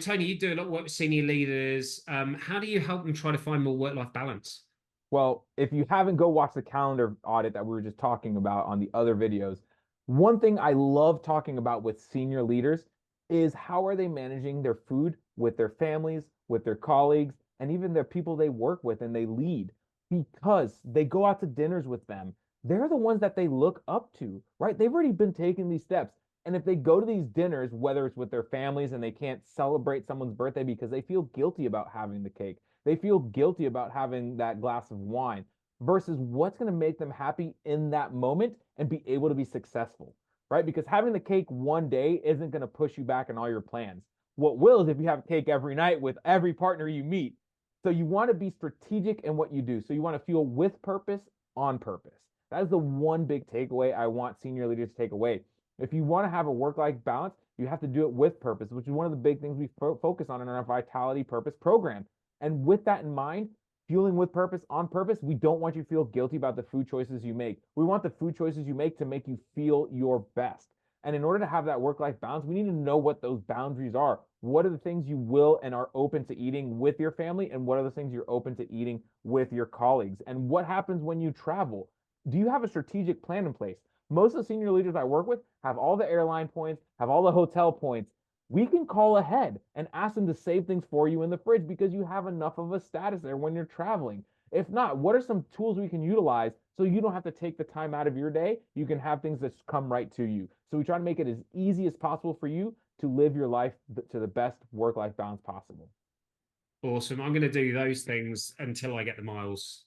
Tony, you do a lot of work with senior leaders. How do you help them try to find more work-life balance? Well, if you haven't, go watch the calendar audit that we were just talking about on the other videos. One thing I love talking about with senior leaders is how are they managing their food with their families, with their colleagues, and even their people they work with and they lead because they go out to dinners with them. They're the ones that they look up to, right? They've already been taking these steps. And if they go to these dinners, whether it's with their families and they can't celebrate someone's birthday because they feel guilty about having the cake, they feel guilty about having that glass of wine versus what's going to make them happy in that moment and be able to be successful, right? Because having the cake one day isn't going to push you back in all your plans. What will is if you have cake every night with every partner you meet. So you want to be strategic in what you do. So you want to fuel with purpose on purpose. That is the one big takeaway I want senior leaders to take away. If you want to have a work life balance, you have to do it with purpose, which is one of the big things we focus on in our Vitality Purpose program. And with that in mind, fueling with purpose on purpose, we don't want you to feel guilty about the food choices you make. We want the food choices you make to make you feel your best. And in order to have that work life balance, we need to know what those boundaries are. What are the things you will and are open to eating with your family? And what are the things you're open to eating with your colleagues? And what happens when you travel? Do you have a strategic plan in place? Most of the senior leaders I work with have all the airline points, have all the hotel points. We can call ahead and ask them to save things for you in the fridge because you have enough of a status there when you're traveling. If not, what are some tools we can utilize so you don't have to take the time out of your day? You can have things that come right to you. So we try to make it as easy as possible for you to live your life to the best work life balance possible. Awesome. I'm going to do those things until I get the miles.